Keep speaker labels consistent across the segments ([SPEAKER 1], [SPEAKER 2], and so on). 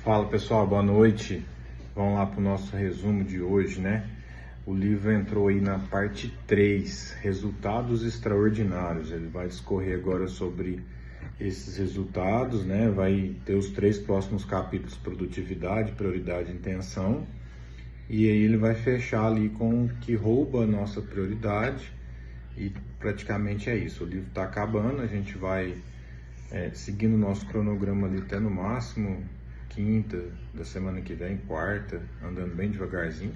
[SPEAKER 1] Fala pessoal, boa noite. Vamos lá para o nosso resumo de hoje, né? O livro entrou aí na parte 3, Resultados Extraordinários. Ele vai discorrer agora sobre esses resultados, né? Vai ter os 3 próximos capítulos: Produtividade, Prioridade e Intenção. E aí ele vai fechar ali com o que rouba a nossa prioridade. E praticamente é isso. O livro está acabando, a gente vai seguindo o nosso cronograma ali até no máximo quinta da semana que vem, quarta, andando bem devagarzinho.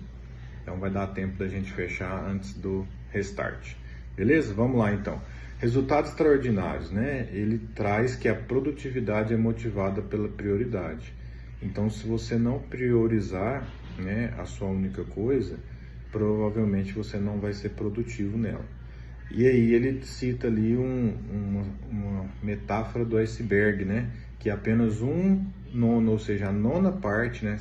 [SPEAKER 1] Então vai dar tempo da gente fechar antes do restart. Beleza? Vamos lá então. Resultados extraordinários, né? Ele traz que a produtividade é motivada pela prioridade. Então, se você não priorizar, né, a sua única coisa, provavelmente você não vai ser produtivo nela. E aí ele cita ali uma metáfora do iceberg, né? Que apenas um nono, ou seja, a nona parte, né?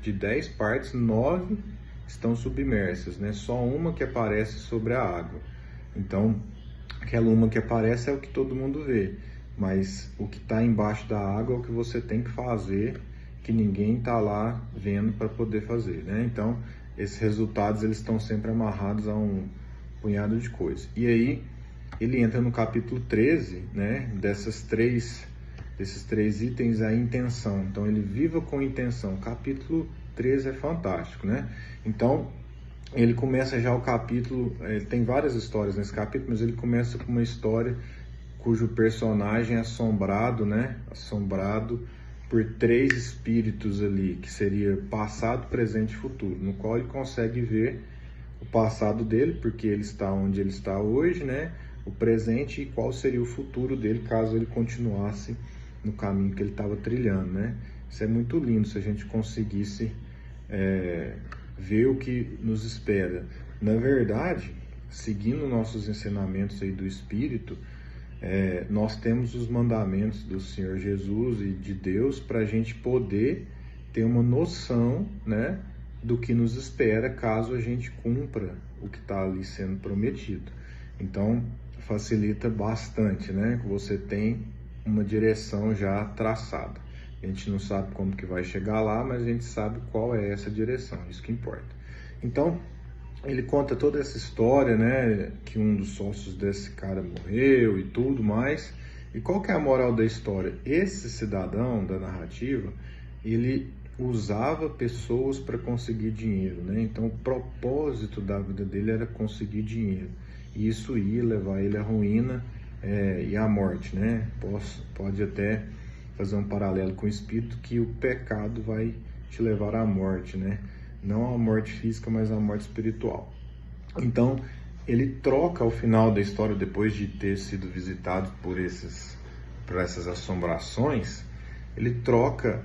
[SPEAKER 1] De 10 partes, 9 estão submersas, né? Só uma que aparece sobre a água. Então, aquela uma que aparece é o que todo mundo vê, mas o que está embaixo da água é o que você tem que fazer, que ninguém está lá vendo para poder fazer, né? Então, esses resultados eles estão sempre amarrados a um punhado de coisas. E aí ele entra no capítulo 13, né? Desses três itens, a intenção. Então ele viva com intenção. Capítulo 13 é fantástico, né? Então ele começa já o capítulo, tem várias histórias nesse capítulo, mas ele começa com uma história cujo personagem é assombrado, né? Assombrado por 3 espíritos ali, que seria passado, presente e futuro, no qual ele consegue ver o passado dele, porque ele está onde ele está hoje, né? O presente e qual seria o futuro dele caso ele continuasse no caminho que ele estava trilhando, né? Isso é muito lindo se a gente conseguisse ver o que nos espera. Na verdade, seguindo nossos ensinamentos aí do Espírito, nós temos os mandamentos do Senhor Jesus e de Deus para a gente poder ter uma noção, né, do que nos espera caso a gente cumpra o que está ali sendo prometido. Então, facilita bastante, né? Que você tem uma direção já traçada. A gente não sabe como que vai chegar lá, mas a gente sabe qual é essa direção, isso que importa. Então, ele conta toda essa história, né? Que um dos sócios desse cara morreu e tudo mais. E qual que é a moral da história? Esse cidadão da narrativa, ele usava pessoas para conseguir dinheiro, né? Então o propósito da vida dele era conseguir dinheiro, e isso ia levar ele à ruína e à morte, né? Pode até fazer um paralelo com o espírito, que o pecado vai te levar à morte, né? Não à morte física, mas à morte espiritual. Então ele troca ao final da história, depois de ter sido visitado por essas assombrações, ele troca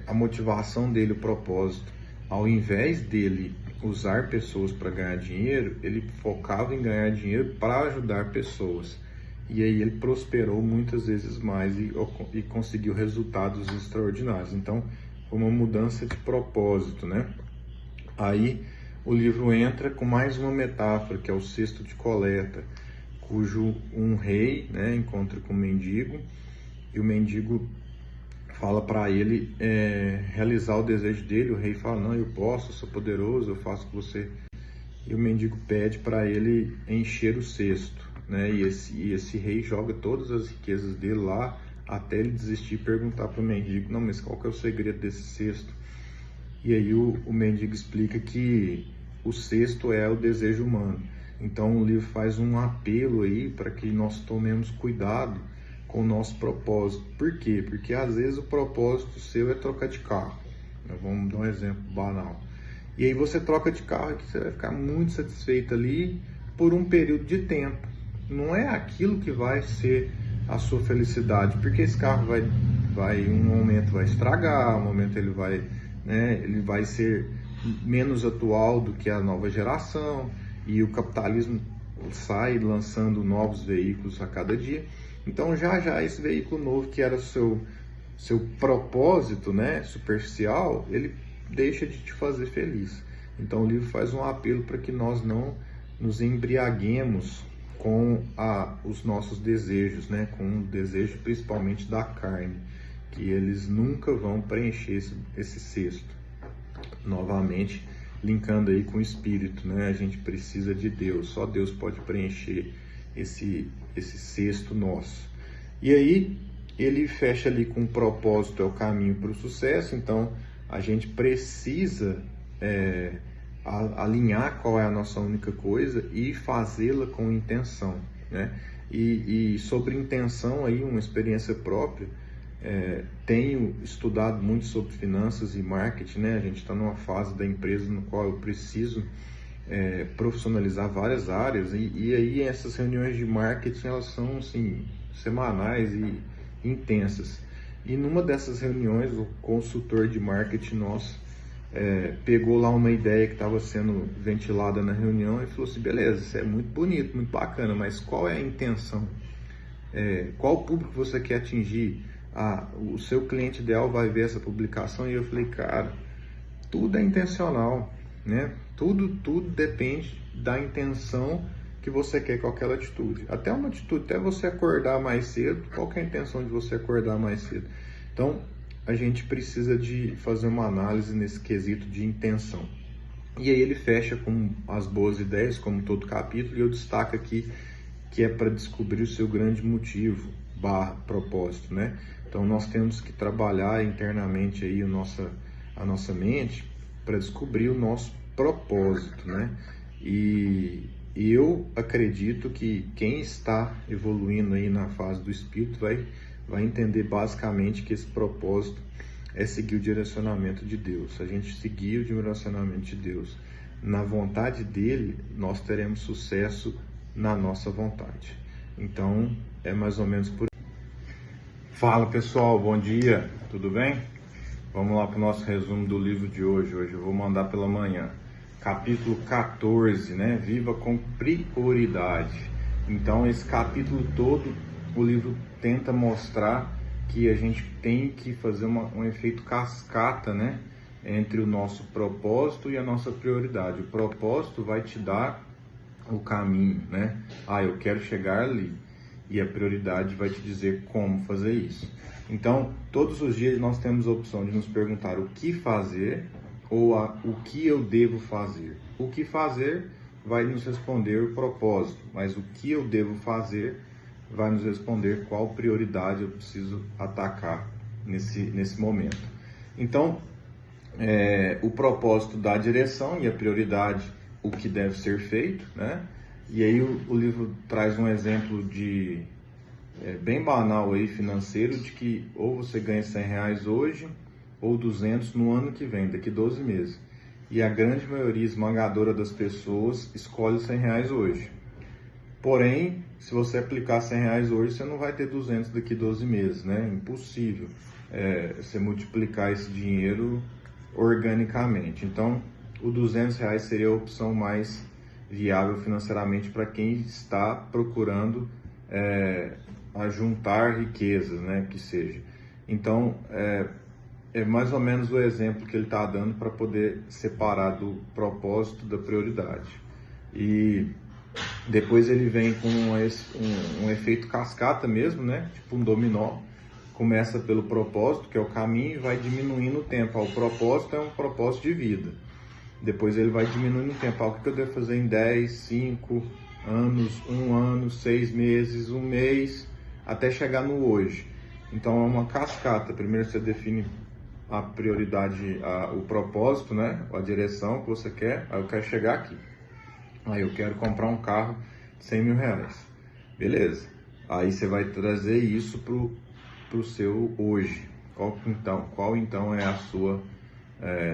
[SPEAKER 1] a motivação dele, o propósito. Ao invés dele usar pessoas para ganhar dinheiro, ele focava em ganhar dinheiro para ajudar pessoas. E aí ele prosperou muitas vezes mais e conseguiu resultados extraordinários. Então, foi uma mudança de propósito, né? Aí o livro entra com mais uma metáfora, que é o cesto de coleta, cujo um rei, né, encontra com um mendigo, e o mendigo fala para ele realizar o desejo dele. O rei fala: não, eu posso, sou poderoso, eu faço com você. E o mendigo pede para ele encher o cesto, né? E esse rei joga todas as riquezas dele lá, até ele desistir e perguntar para o mendigo: não, mas qual que é o segredo desse cesto? E aí o mendigo explica que o cesto é o desejo humano. Então o livro faz um apelo aí para que nós tomemos cuidado com o nosso propósito. Por quê? Porque às vezes o propósito seu é trocar de carro. Vamos dar um exemplo banal. E aí você troca de carro e você vai ficar muito satisfeito ali por um período de tempo. Não é aquilo que vai ser a sua felicidade, porque esse carro vai um momento vai estragar, um momento ele vai ser menos atual do que a nova geração, e o capitalismo sai lançando novos veículos a cada dia. Então já esse veículo novo, que era o seu propósito, né, superficial, ele deixa de te fazer feliz. Então o livro faz um apelo para que nós não nos embriaguemos com os nossos desejos, né, com o desejo principalmente da carne. que eles nunca vão preencher esse cesto. Novamente, linkando aí com o Espírito, né? A gente precisa de Deus, só Deus pode preencher esse cesto nosso. E aí, ele fecha ali com o propósito, é o caminho para o sucesso. Então, a gente precisa alinhar qual é a nossa única coisa e fazê-la com intenção, né? E sobre intenção, aí, uma experiência própria, tenho estudado muito sobre finanças e marketing, né? A gente está numa fase da empresa no qual eu preciso profissionalizar várias áreas, e aí essas reuniões de marketing, elas são assim, semanais e intensas. E numa dessas reuniões, o consultor de marketing nosso pegou lá uma ideia que estava sendo ventilada na reunião e falou assim: beleza, isso é muito bonito, muito bacana, mas qual é a intenção? Qual público você quer atingir? O seu cliente ideal vai ver essa publicação? E eu falei: cara, tudo é intencional, né? Tudo depende da intenção que você quer com aquela atitude. Até uma atitude, até você acordar mais cedo, qual que é a intenção de você acordar mais cedo? Então, a gente precisa de fazer uma análise nesse quesito de intenção. E aí ele fecha com as boas ideias, como todo capítulo, e eu destaco aqui que é para descobrir o seu grande motivo, propósito, né? Então, nós temos que trabalhar internamente aí a nossa mente para descobrir o nosso propósito, né? E eu acredito que quem está evoluindo aí na fase do Espírito vai entender basicamente que esse propósito é seguir o direcionamento de Deus. Se a gente seguir o direcionamento de Deus na vontade dele, nós teremos sucesso na nossa vontade. Então, é mais ou menos por aí. Fala pessoal, bom dia, tudo bem? Vamos lá para o nosso resumo do livro de hoje. Hoje eu vou mandar pela manhã. Capítulo 14, né? Viva com prioridade. Então, esse capítulo todo, o livro tenta mostrar que a gente tem que fazer um efeito cascata, né? Entre o nosso propósito e a nossa prioridade. O propósito vai te dar o caminho, né? Eu quero chegar ali. E a prioridade vai te dizer como fazer isso. Então, todos os dias nós temos a opção de nos perguntar o que fazer ou o que eu devo fazer. O que fazer vai nos responder o propósito, mas o que eu devo fazer vai nos responder qual prioridade eu preciso atacar nesse momento. Então, o propósito dá a direção e a prioridade o que deve ser feito, né? E aí o livro traz um exemplo bem banal aí, financeiro, de que ou você ganha R$100 hoje ou 200 no ano que vem, daqui 12 meses. E a grande maioria esmagadora das pessoas escolhe R$100 hoje. Porém, se você aplicar R$100 hoje, você não vai ter 200 daqui 12 meses, né? Impossível você multiplicar esse dinheiro organicamente. Então, o R$200 seria a opção mais viável financeiramente para quem está procurando a juntar riquezas, né? Que seja. Então, é mais ou menos o exemplo que ele está dando para poder separar do propósito da prioridade. E depois ele vem com um efeito cascata mesmo, né? Tipo um dominó. Começa pelo propósito, que é o caminho, e vai diminuindo o tempo. O propósito é um propósito de vida. Depois ele vai diminuindo o tempo. O que eu devo fazer em 10, 5 anos, 1 ano, 6 meses, 1 mês, até chegar no hoje. Então é uma cascata. Primeiro você define a prioridade, o propósito, né? A direção que você quer. Aí eu quero chegar aqui. Aí eu quero comprar um carro de R$100 mil. Beleza. Aí você vai trazer isso pro seu hoje. Qual então é a sua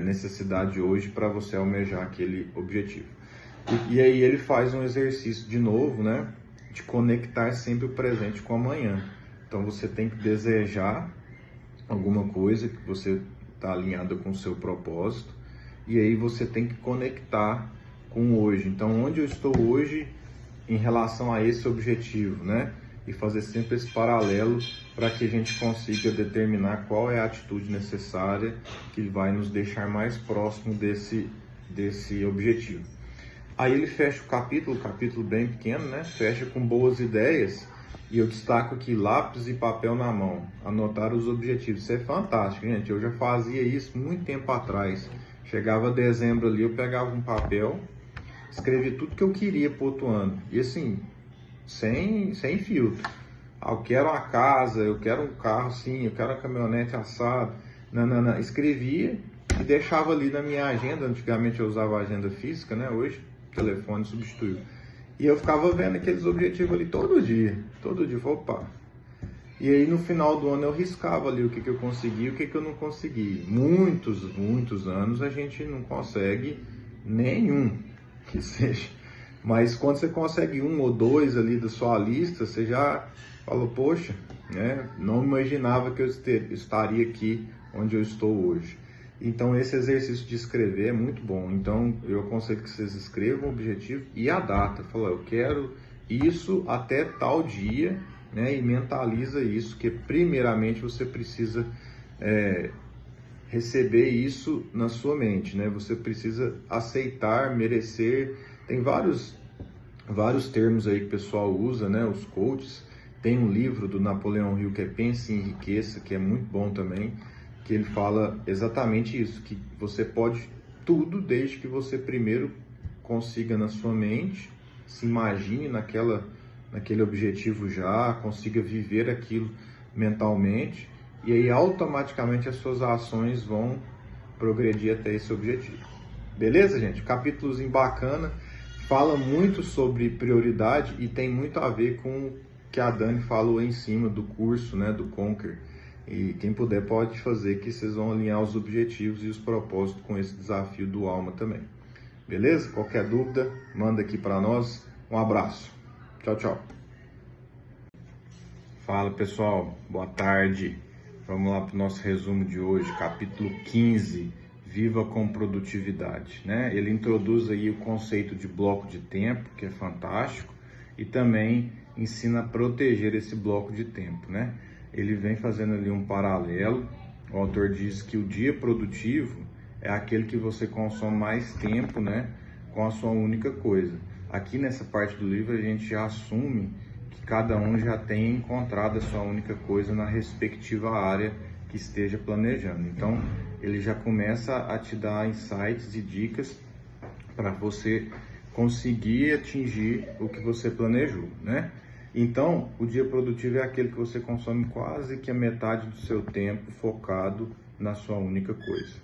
[SPEAKER 1] necessidade hoje para você almejar aquele objetivo? E aí ele faz um exercício de novo, né? De conectar sempre o presente com o amanhã. Então você tem que desejar alguma coisa que você está alinhado com o seu propósito, e aí você tem que conectar com hoje. Então, onde eu estou hoje em relação a esse objetivo, né? E fazer sempre esse paralelo para que a gente consiga determinar qual é a atitude necessária que vai nos deixar mais próximo desse objetivo. Aí ele fecha o capítulo bem pequeno, né? Fecha com boas ideias, E eu destaco aqui lápis e papel na mão, anotar os objetivos. Isso é fantástico, gente. Eu já fazia isso muito tempo atrás. Chegava dezembro ali, eu pegava um papel, escrevia tudo que eu queria pro outro ano. E assim, sem filtro. Ah, eu quero uma casa, eu quero um carro assim, eu quero uma caminhonete assado. Não. Escrevia e deixava ali na minha agenda. Antigamente eu usava a agenda física, né? Hoje o telefone substituiu. E eu ficava vendo aqueles objetivos ali todo dia. Opa. E aí no final do ano eu riscava ali o que eu consegui e o que eu não consegui. Muitos anos a gente não consegue nenhum que seja. Mas quando você consegue um ou dois ali da sua lista, você já falou, poxa, né? Não imaginava que eu estaria aqui onde eu estou hoje. Então esse exercício de escrever é muito bom. Então eu aconselho que vocês escrevam o objetivo e a data. Fala, eu quero isso até tal dia, né? E mentaliza isso, que primeiramente você precisa receber isso na sua mente, né? Você precisa aceitar, merecer. Tem vários termos aí que o pessoal usa, né? Os coaches. Tem um livro do Napoleão Hill que é Pense e Enriqueça, que é muito bom também, que ele fala exatamente isso, que você pode tudo desde que você primeiro consiga na sua mente, se imagine naquele objetivo já, consiga viver aquilo mentalmente, e aí automaticamente as suas ações vão progredir até esse objetivo. Beleza, gente? Capítulozinho bacana, fala muito sobre prioridade e tem muito a ver com o que a Dani falou em cima do curso, né, do Conquer. E quem puder pode fazer, que vocês vão alinhar os objetivos e os propósitos com esse desafio do Alma também. Beleza? Qualquer dúvida, manda aqui para nós. Um abraço. Tchau. Fala pessoal, boa tarde. Vamos lá para o nosso resumo de hoje, capítulo 15, Viva com Produtividade, né? Ele introduz aí o conceito de bloco de tempo, que é fantástico, e também ensina a proteger esse bloco de tempo, né? Ele vem fazendo ali um paralelo. O autor diz que o dia produtivo é aquele que você consome mais tempo, né, com a sua única coisa. Aqui nessa parte do livro a gente já assume que cada um já tem encontrado a sua única coisa na respectiva área que esteja planejando. Então ele já começa a te dar insights e dicas para você conseguir atingir o que você planejou, né? Então, o dia produtivo é aquele que você consome quase que a metade do seu tempo focado na sua única coisa.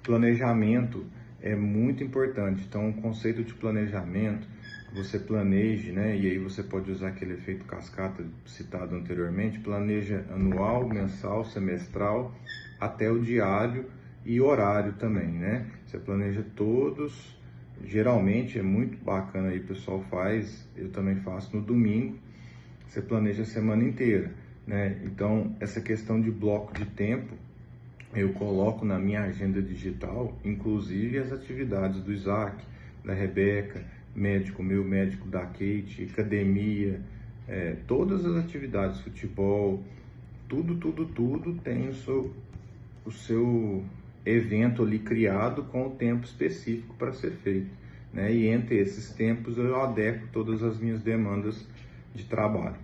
[SPEAKER 1] Planejamento é muito importante. Então, o conceito de planejamento, você planeje, né? E aí você pode usar aquele efeito cascata citado anteriormente, planeja anual, mensal, semestral, até o diário e horário também, né? Você planeja todos, geralmente é muito bacana aí, o pessoal faz, eu também faço no domingo. Você planeja a semana inteira, né? Então, essa questão de bloco de tempo, eu coloco na minha agenda digital, inclusive as atividades do Isaac, da Rebeca, médico meu, médico da Kate, academia, todas as atividades, futebol, tudo tem o seu evento ali criado com o tempo específico para ser feito, né? E entre esses tempos eu adequo todas as minhas demandas de trabalho.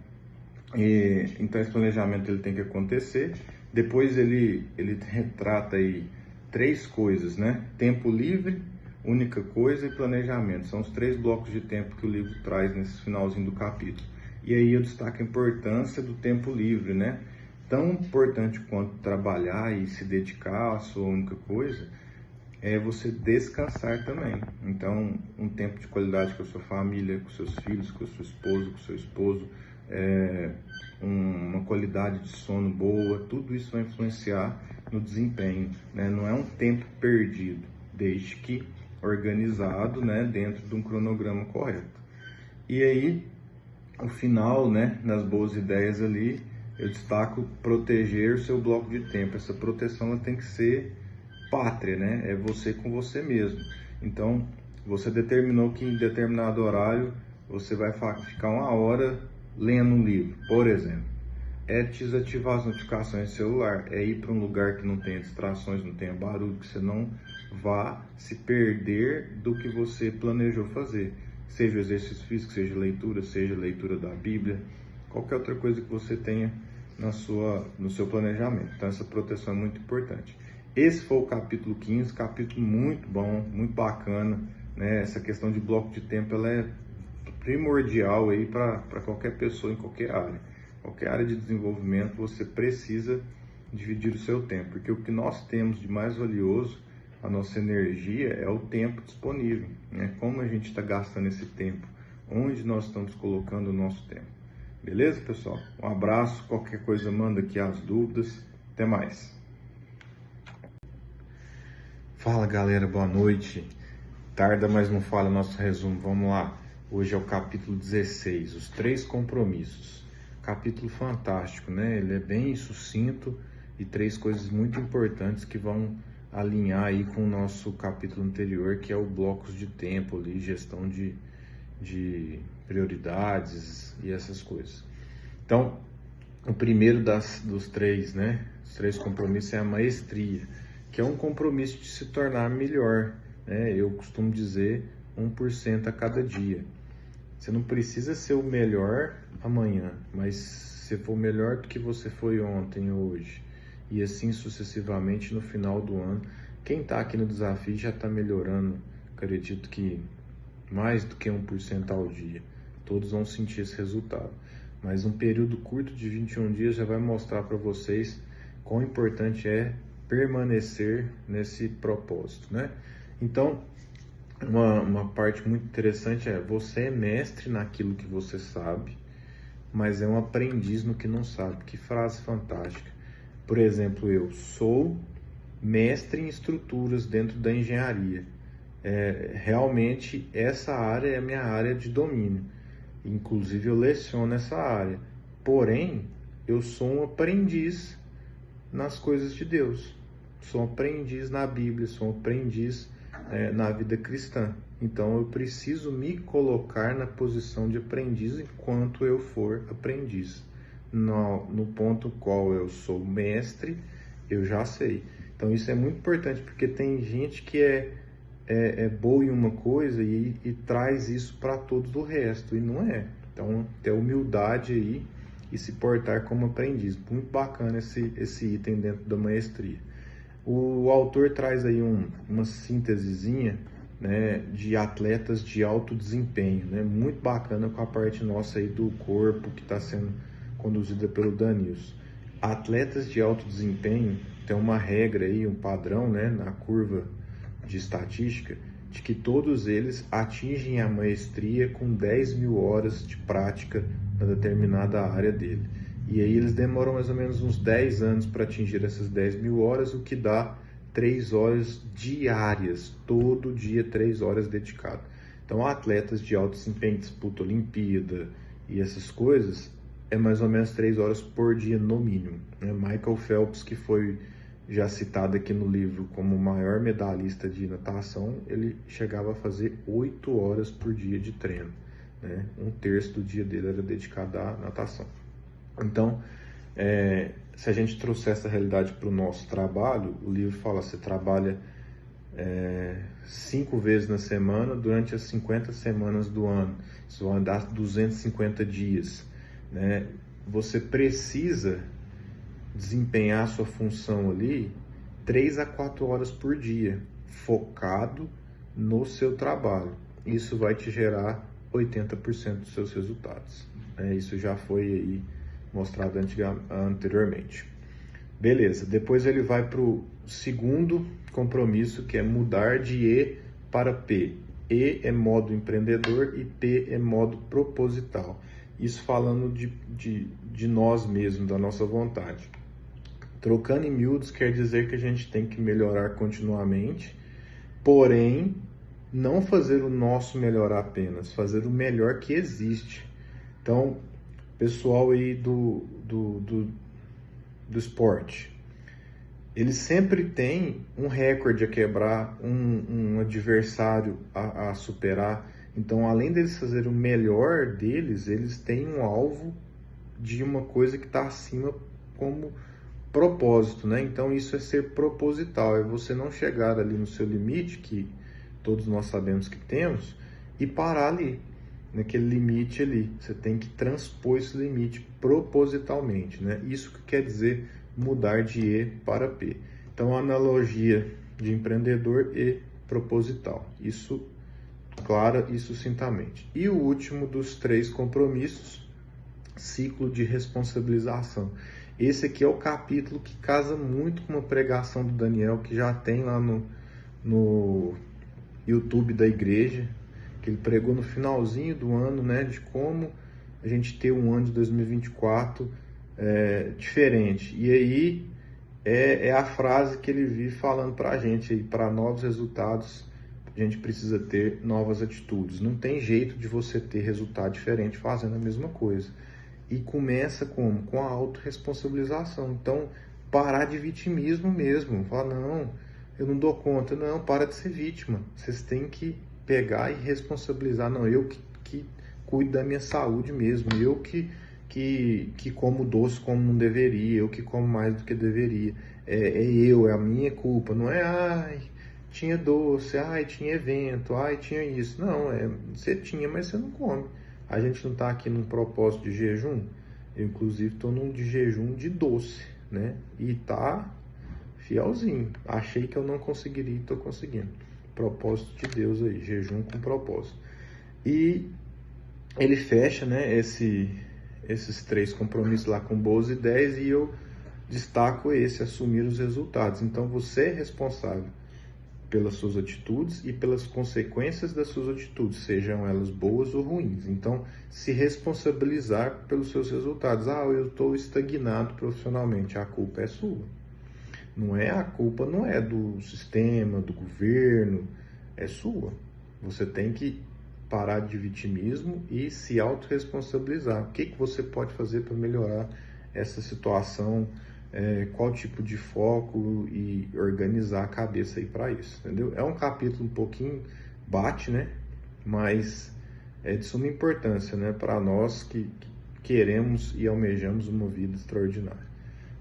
[SPEAKER 1] Então esse planejamento ele tem que acontecer. Depois ele retrata aí 3 coisas, né? Tempo livre, única coisa e planejamento. São os 3 blocos de tempo que o livro traz nesse finalzinho do capítulo. E aí eu destaco a importância do tempo livre, né? Tão importante quanto trabalhar e se dedicar à sua única coisa é você descansar também. Então, um tempo de qualidade com a sua família, com seus filhos, com a sua esposa, com o seu esposo, uma qualidade de sono boa, tudo isso vai influenciar no desempenho, né? Não é um tempo perdido, desde que organizado, né, dentro de um cronograma correto. E aí, o final, né, nas boas ideias ali, eu destaco proteger o seu bloco de tempo. Essa proteção ela tem que ser pátria, né? É você com você mesmo. Então, você determinou que em determinado horário você vai ficar 1 hora lendo um livro, por exemplo. É desativar as notificações do celular, é ir para um lugar que não tenha distrações, não tenha barulho, que você não vá se perder do que você planejou fazer. Seja o exercício físico, seja leitura da Bíblia, qualquer outra coisa que você tenha no seu planejamento. Então essa proteção é muito importante. Esse foi o capítulo 15, capítulo muito bom, muito bacana, né? Essa questão de bloco de tempo, ela é primordial aí para qualquer pessoa em qualquer área. Qualquer área de desenvolvimento, você precisa dividir o seu tempo, porque o que nós temos de mais valioso, a nossa energia, é o tempo disponível, né? Como a gente está gastando esse tempo, onde nós estamos colocando o nosso tempo. Beleza, pessoal? Um abraço, qualquer coisa manda aqui as dúvidas, até mais. Fala galera, boa noite. Tarda, mas não falha nosso resumo, vamos lá. Hoje é o capítulo 16, os 3 compromissos. Capítulo fantástico, né? Ele é bem sucinto e 3 coisas muito importantes que vão alinhar aí com o nosso capítulo anterior, que é o blocos de tempo ali, gestão de prioridades e essas coisas. Então, o primeiro dos 3, né? Os 3 compromissos é a maestria, que é um compromisso de se tornar melhor, né? Eu costumo dizer 1% a cada dia. Você não precisa ser o melhor amanhã, mas se for melhor do que você foi ontem, hoje, e assim sucessivamente no final do ano. Quem está aqui no desafio já está melhorando, acredito que mais do que 1% ao dia. Todos vão sentir esse resultado. Mas um período curto de 21 dias já vai mostrar para vocês quão importante é permanecer nesse propósito, né? Então, uma parte muito interessante é: você é mestre naquilo que você sabe, mas é um aprendiz no que não sabe. Que frase fantástica. Por exemplo, eu sou mestre em estruturas dentro da engenharia. Realmente essa área é a minha área de domínio. Inclusive eu leciono essa área. Porém, eu sou um aprendiz nas coisas de Deus. Sou um aprendiz na Bíblia, sou um aprendiz na vida cristã. Então eu preciso me colocar na posição de aprendiz enquanto eu for aprendiz. No ponto qual eu sou mestre, eu já sei. Então isso é muito importante, porque tem gente que é boa em uma coisa e traz isso para todo o resto, e não é. Então ter humildade aí e se portar como aprendiz. Muito bacana esse item dentro da maestria. O autor traz aí uma síntesezinha, né, de atletas de alto desempenho, né, muito bacana, com a parte nossa aí do corpo que está sendo conduzida pelo Danilson. Atletas de alto desempenho tem uma regra aí, um padrão, né, na curva de estatística, de que todos eles atingem a maestria com 10.000 horas de prática na determinada área dele. E aí eles demoram mais ou menos uns 10 anos para atingir essas 10.000 horas, o que dá 3 horas diárias, todo dia 3 horas dedicado. Então, atletas de alto desempenho, disputa Olimpíada e essas coisas, é mais ou menos 3 horas por dia no mínimo. Michael Phelps, que foi já citado aqui no livro como o maior medalhista de natação, ele chegava a fazer 8 horas por dia de treino, né? 1/3 do dia dele era dedicado à natação. Então, se a gente trouxer essa realidade para o nosso trabalho, o livro fala: você trabalha 5 vezes na semana durante as 50 semanas do ano. Isso vai dar 250 dias, né? Você precisa desempenhar a sua função ali 3 a 4 horas por dia, focado no seu trabalho. Isso vai te gerar 80% dos seus resultados. Isso já foi aí mostrado anteriormente. Beleza, depois ele vai para o segundo compromisso, que é mudar de E para P. E é modo empreendedor e P é modo proposital. Isso falando de nós mesmos, da nossa vontade. Trocando em miúdos quer dizer que a gente tem que melhorar continuamente, porém, não fazer o nosso melhor apenas, fazer o melhor que existe. Então, pessoal aí do esporte, eles sempre têm um recorde a quebrar, um adversário a superar. Então, além deles fazerem o melhor deles, eles têm um alvo de uma coisa que está acima como propósito, né? Então, isso é ser proposital, é você não chegar ali no seu limite, que todos nós sabemos que temos, e parar ali. naquele limite ali. Você tem que transpor esse limite propositalmente, né? Isso que quer dizer mudar de E para P. Então, a analogia de empreendedor e proposital. Isso clara e sucintamente. E o último dos 3 compromissos, ciclo de responsabilização. Esse aqui é o capítulo que casa muito com uma pregação do Daniel, que já tem lá no YouTube da igreja, que ele pregou no finalzinho do ano, né, de como a gente ter um ano de 2024 diferente. E aí é a frase que ele vive falando para a gente, para novos resultados, a gente precisa ter novas atitudes. Não tem jeito de você ter resultado diferente fazendo a mesma coisa. E começa como? Com a autorresponsabilização. Então, parar de vitimismo mesmo. Falar, não, eu não dou conta. Não, para de ser vítima. Vocês têm que pegar e responsabilizar. Não, eu que cuido da minha saúde mesmo. Eu que como doce como não deveria. Eu que como mais do que deveria. É a minha culpa. Não é, ai, tinha doce, ai, tinha evento, ai, tinha isso. Não, você tinha, mas você não come. A gente não está aqui num propósito de jejum. Eu, inclusive, estou num de jejum de doce, né? E tá fielzinho. Achei que eu não conseguiria e estou conseguindo. Propósito de Deus aí, jejum com propósito. E ele fecha, né, esses 3 compromissos lá com boas ideias e eu destaco esse, assumir os resultados. Então, você é responsável pelas suas atitudes e pelas consequências das suas atitudes, sejam elas boas ou ruins. Então, se responsabilizar pelos seus resultados. Ah, eu estou estagnado profissionalmente, a culpa é sua. A culpa não é do sistema, do governo, é sua. Você tem que parar de vitimismo e se autorresponsabilizar. O que você pode fazer para melhorar essa situação? Qual tipo de foco e organizar a cabeça aí para isso, entendeu? É um capítulo um pouquinho bate, né? Mas é de suma importância, né? Para nós que queremos e almejamos uma vida extraordinária.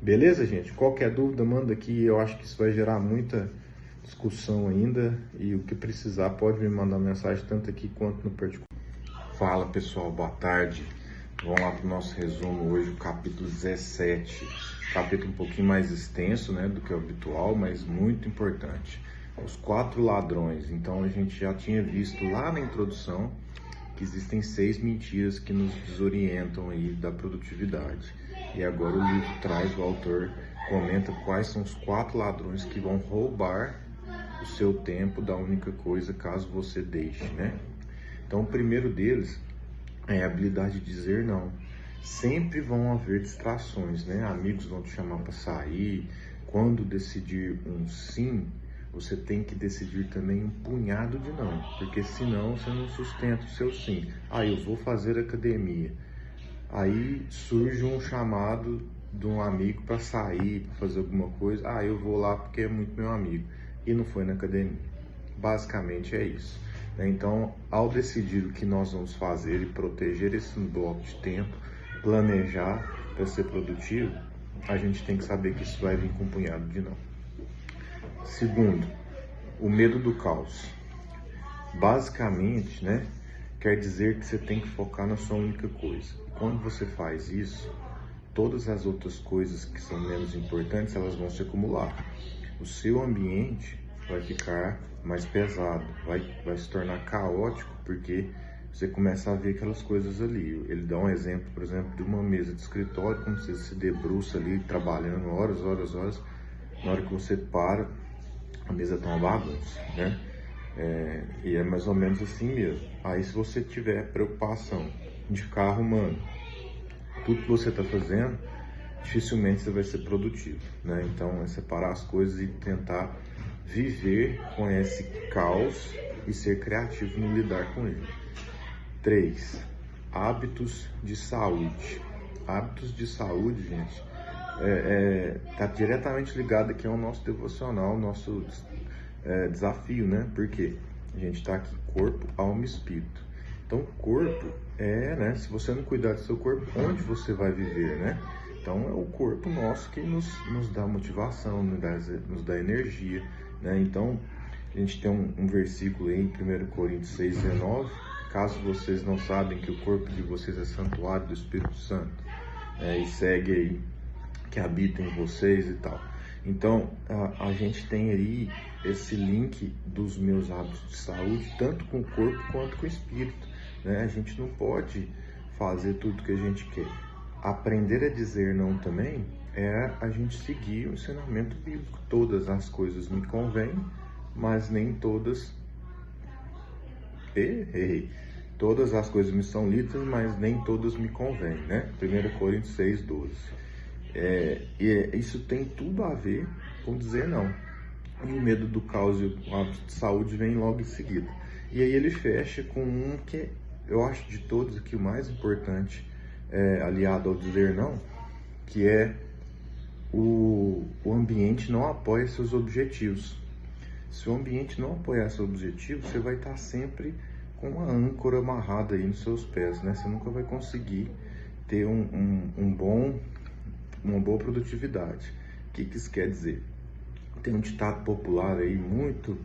[SPEAKER 1] Beleza, gente? Qualquer dúvida, manda aqui. Eu acho que isso vai gerar muita discussão ainda e o que precisar pode me mandar mensagem tanto aqui quanto no particular. Fala, pessoal. Boa tarde. Vamos lá para o nosso resumo hoje, o capítulo 17. Capítulo um pouquinho mais extenso, né, do que o habitual, mas muito importante. Os 4 ladrões. Então, a gente já tinha visto lá na introdução que existem 6 mentiras que nos desorientam aí da produtividade. E agora o livro traz, o autor comenta quais são os 4 ladrões que vão roubar o seu tempo da única coisa caso você deixe, né? Então, o primeiro deles é a habilidade de dizer não. Sempre vão haver distrações, né? Amigos vão te chamar para sair. Quando decidir um sim, você tem que decidir também um punhado de não, porque senão você não sustenta o seu sim. Ah, eu vou fazer academia. Aí surge um chamado de um amigo para sair, para fazer alguma coisa. Ah, eu vou lá porque é muito meu amigo. E não foi na academia. Basicamente é isso. Então, ao decidir o que nós vamos fazer e proteger esse bloco de tempo, planejar para ser produtivo, a gente tem que saber que isso vai vir com um punhado de não. Segundo, o medo do caos. Basicamente, né, quer dizer que você tem que focar na sua única coisa. Quando você faz isso, todas as outras coisas que são menos importantes, elas vão se acumular. O seu ambiente vai ficar mais pesado, vai se tornar caótico, porque você começa a ver aquelas coisas ali. Ele dá um exemplo, por exemplo, de uma mesa de escritório, quando você se debruça ali, trabalhando horas. Na hora que você para, a mesa tá uma bagunça, né? E é mais ou menos assim mesmo. Aí, se você tiver preocupação de ficar arrumando tudo que você está fazendo, dificilmente você vai ser produtivo, né? Então, é separar as coisas e tentar viver com esse caos e ser criativo no lidar com ele. 3. Hábitos de saúde. Hábitos de saúde, gente, tá diretamente ligado aqui ao nosso devocional, nosso desafio, né? Porque a gente tá aqui corpo, alma e espírito. Então, corpo né? Se você não cuidar do seu corpo, onde você vai viver, né? Então, é o corpo nosso que nos dá motivação, nos dá energia, né? Então, a gente tem um versículo aí em 1 Coríntios 6,19, caso vocês não sabem que o corpo de vocês é santuário do Espírito Santo, e segue aí, que habita em vocês e tal. Então, a gente tem aí esse link dos meus hábitos de saúde, tanto com o corpo quanto com o espírito, né? A gente não pode fazer tudo que a gente quer. Aprender a dizer não também é a gente seguir o ensinamento bíblico. Todas as coisas me convêm, mas nem todas... Todas as coisas me são lícitas, mas nem todas me convêm, né? 1 Coríntios 6:12. Isso tem tudo a ver com dizer não. E o medo do caos e o hábito de saúde vem logo em seguida. E aí ele fecha com um que eu acho de todos aqui o mais importante, aliado ao dizer não, que é o ambiente não apoia seus objetivos. Se o ambiente não apoiar seu objetivo, você vai estar sempre com uma âncora amarrada aí nos seus pés, né? Você nunca vai conseguir ter uma boa produtividade. O que isso quer dizer? Tem um ditado popular aí muito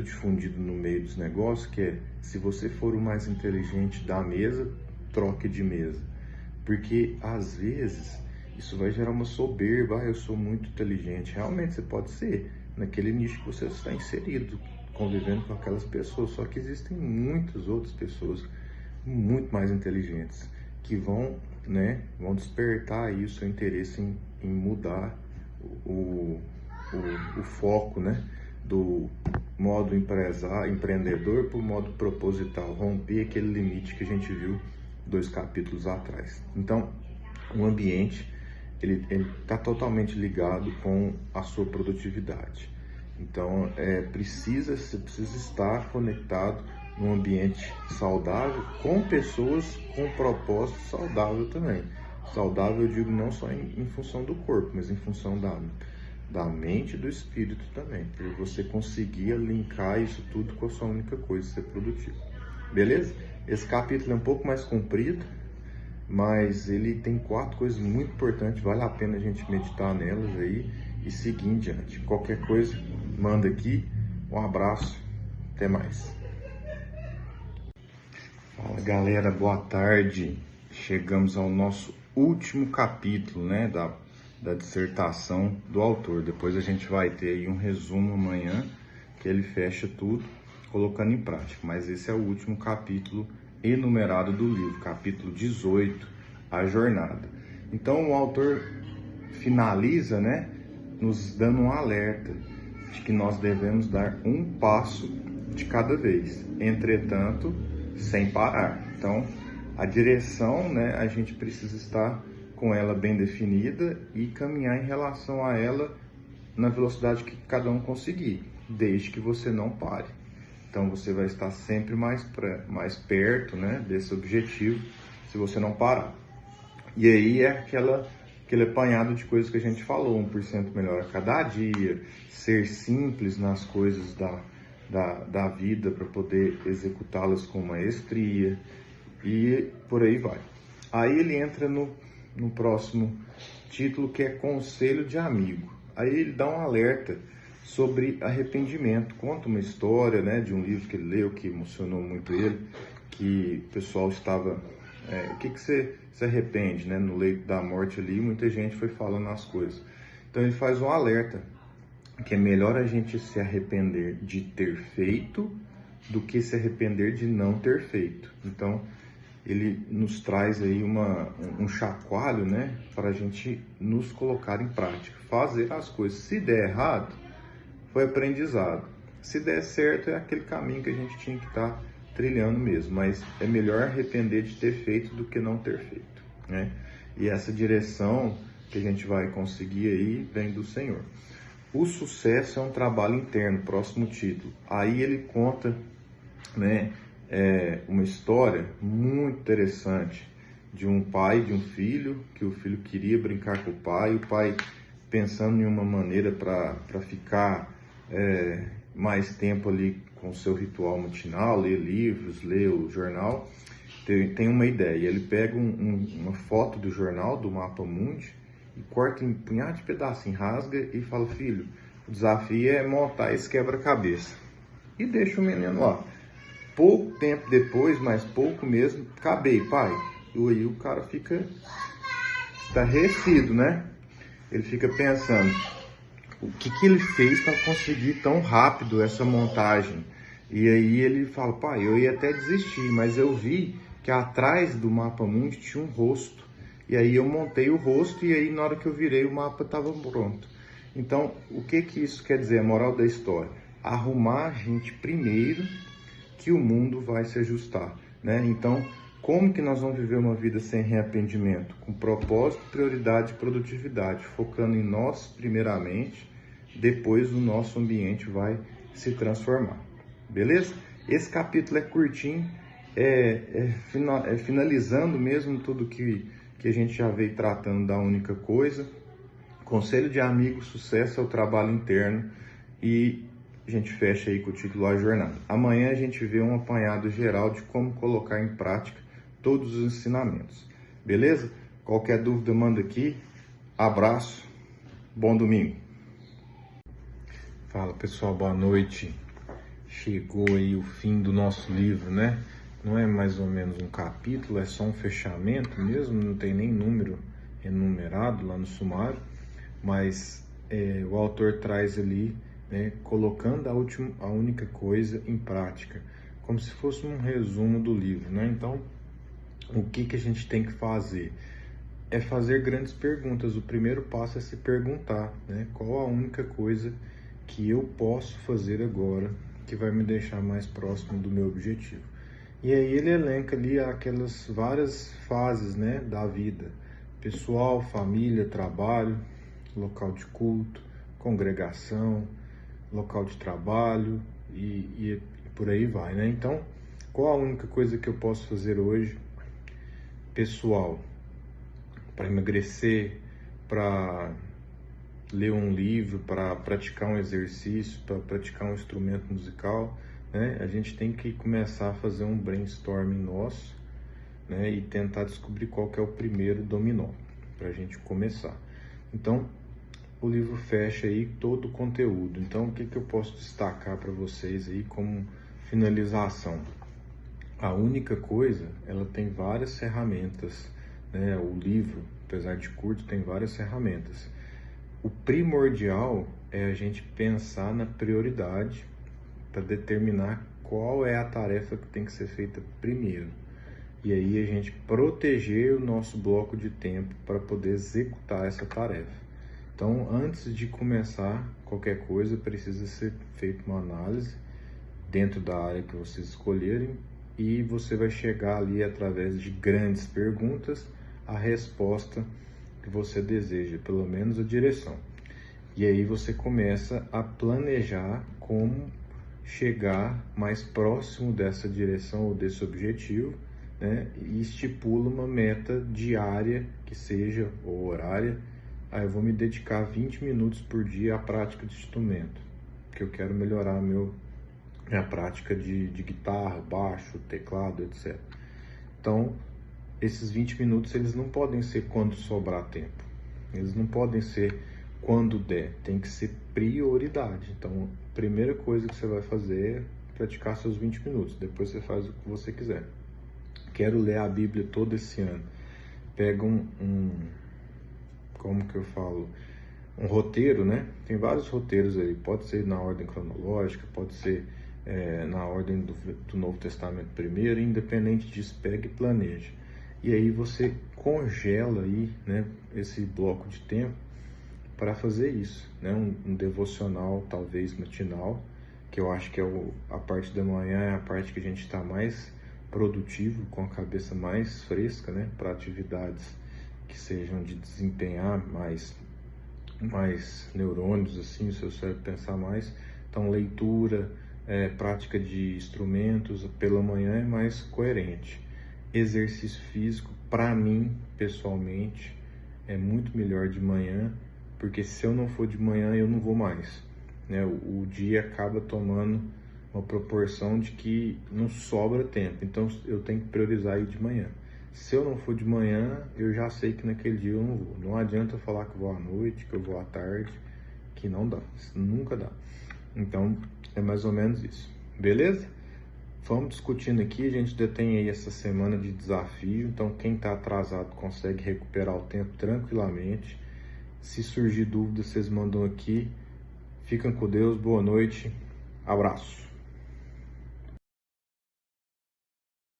[SPEAKER 1] difundido no meio dos negócios, que é: se você for o mais inteligente da mesa, troque de mesa. Porque às vezes isso vai gerar uma soberba. Eu sou muito inteligente. Realmente você pode ser naquele nicho que você está inserido, convivendo com aquelas pessoas. Só que existem muitas outras pessoas muito mais inteligentes que vão despertar aí o seu interesse em mudar o foco, né, do modo empreendedor para o modo proposital, romper aquele limite que a gente viu 2 capítulos atrás. Então, o ambiente ele está totalmente ligado com a sua produtividade. Então, você precisa estar conectado num ambiente saudável, com pessoas com propósito saudável também. Saudável, eu digo, não só em função do corpo, mas em função da mente e do espírito também, para você conseguir linkar isso tudo com a sua única coisa, ser produtivo. Beleza? Esse capítulo é um pouco mais comprido, mas ele tem 4 coisas muito importantes, vale a pena a gente meditar nelas aí e seguir em diante. Qualquer coisa, manda aqui. Um abraço, até mais. Fala galera, boa tarde. Chegamos ao nosso último capítulo, né, da dissertação do autor. Depois a gente vai ter aí um resumo amanhã, que ele fecha tudo, colocando em prática. Mas esse é o último capítulo enumerado do livro, capítulo 18, a jornada. Então o autor finaliza, né, nos dando um alerta de que nós devemos dar um passo de cada vez, entretanto, sem parar. Então, a direção, né, a gente precisa estar com ela bem definida e caminhar em relação a ela na velocidade que cada um conseguir, desde que você não pare. Então, você vai estar sempre mais perto, né, desse objetivo, se você não parar. E aí é aquele apanhado de coisas que a gente falou: 1% melhor a cada dia, ser simples nas coisas da vida para poder executá-las com maestria, e por aí vai. Aí ele entra no próximo título, que é Conselho de Amigo. Aí ele dá um alerta sobre arrependimento, conta uma história, né, de um livro que ele leu, que emocionou muito ele, que o pessoal estava... o que você se arrepende, né, no leito da morte ali, muita gente foi falando as coisas. Então ele faz um alerta, que é melhor a gente se arrepender de ter feito do que se arrepender de não ter feito. Então ele nos traz aí um chacoalho, né, para a gente nos colocar em prática, fazer as coisas. Se der errado, foi aprendizado. Se der certo, é aquele caminho que a gente tinha que estar trilhando mesmo, mas é melhor arrepender de ter feito do que não ter feito, né? E essa direção que a gente vai conseguir aí vem do Senhor. O sucesso é um trabalho interno, próximo título. Aí ele conta, né, uma história muito interessante de um pai e de um filho, que o filho queria brincar com o pai pensando em uma maneira para ficar mais tempo ali com o seu ritual matinal, ler livros, ler o jornal, tem uma ideia. Ele pega uma foto do jornal, do mapa mundi, e corta em um punhado de pedacinho, rasga e fala: filho, o desafio é montar esse quebra-cabeça. E deixa o menino lá. pouco tempo depois, mas pouco mesmo, acabei, pai. E aí o cara fica estarrecido, né? Ele fica pensando, o que ele fez para conseguir tão rápido essa montagem? E aí ele fala, pai, eu ia até desistir, mas eu vi que atrás do mapa mundi tinha um rosto. E aí eu montei o rosto e aí na hora que eu virei o mapa estava pronto. Então, o que isso quer dizer? A moral da história. Arrumar a gente primeiro que o mundo vai se ajustar, né? Então, como que nós vamos viver uma vida sem arrependimento? Com propósito, prioridade e produtividade, focando em nós primeiramente, depois o nosso ambiente vai se transformar. Beleza? Esse capítulo é curtinho, finalizando mesmo tudo que a gente já veio tratando da única coisa. Conselho de amigo, sucesso é o trabalho interno, e a gente fecha aí com o título A Jornada. Amanhã a gente vê um apanhado geral de como colocar em prática todos os ensinamentos. Beleza? Qualquer dúvida manda aqui. Abraço. Bom domingo. Fala pessoal, boa noite. Chegou aí o fim do nosso livro, né? Não é mais ou menos um capítulo, é só um fechamento mesmo, não tem nem número enumerado lá no sumário, mas o autor traz ali, né, colocando a única coisa em prática, como se fosse um resumo do livro, né? Então, o que a gente tem que fazer? É fazer grandes perguntas. O primeiro passo é se perguntar, né? Qual a única coisa que eu posso fazer agora que vai me deixar mais próximo do meu objetivo? E aí ele elenca ali aquelas várias fases, né, da vida: pessoal, família, trabalho, local de culto, congregação, local de trabalho e por aí vai, né? Então, qual a única coisa que eu posso fazer hoje? Pessoal, para emagrecer, para ler um livro, para praticar um exercício, para praticar um instrumento musical, né? A gente tem que começar a fazer um brainstorming nosso, né? E tentar descobrir qual que é o primeiro dominó para a gente começar. Então, o livro fecha aí todo o conteúdo. Então, o que eu posso destacar para vocês aí como finalização? A única coisa, ela tem várias ferramentas, né? O livro, apesar de curto, tem várias ferramentas. O primordial é a gente pensar na prioridade para determinar qual é a tarefa que tem que ser feita primeiro. E aí a gente proteger o nosso bloco de tempo para poder executar essa tarefa. Então, antes de começar qualquer coisa, precisa ser feita uma análise dentro da área que vocês escolherem, e você vai chegar ali através de grandes perguntas a resposta que você deseja, pelo menos a direção. E aí você começa a planejar como chegar mais próximo dessa direção ou desse objetivo, né? E estipula uma meta diária que seja, ou horária. Eu vou me dedicar 20 minutos por dia à prática de instrumento, porque eu quero melhorar minha prática de guitarra, baixo, teclado, etc. Então, esses 20 minutos, eles não podem ser quando sobrar tempo. Eles não podem ser quando der. Tem que ser prioridade. Então, a primeira coisa que você vai fazer é praticar seus 20 minutos. Depois você faz o que você quiser. Quero ler a Bíblia todo esse ano. Pega como que eu falo? Um roteiro, né? Tem vários roteiros aí. Pode ser na ordem cronológica, pode ser na ordem do Novo Testamento primeiro, independente disso, pega e planeja. E aí você congela aí, né, esse bloco de tempo para fazer isso, né? Um devocional, talvez matinal, que eu acho que a parte da manhã é a parte que a gente está mais produtivo, com a cabeça mais fresca, né, para atividades que sejam de desempenhar mais neurônios, assim, o seu cérebro pensar mais. Então, leitura, prática de instrumentos pela manhã é mais coerente. Exercício físico, para mim, pessoalmente, é muito melhor de manhã, porque se eu não for de manhã, eu não vou mais, né? O dia acaba tomando uma proporção de que não sobra tempo, então eu tenho que priorizar ir de manhã. Se eu não for de manhã, eu já sei que naquele dia eu não vou. Não adianta eu falar que eu vou à noite, que eu vou à tarde, que não dá, isso nunca dá. Então, é mais ou menos isso, beleza? vamos discutindo aqui. A gente ainda tem aí essa semana de desafio, então quem está atrasado consegue recuperar o tempo tranquilamente. Se surgir dúvida, vocês mandam aqui. Fiquem com Deus, boa noite, abraço.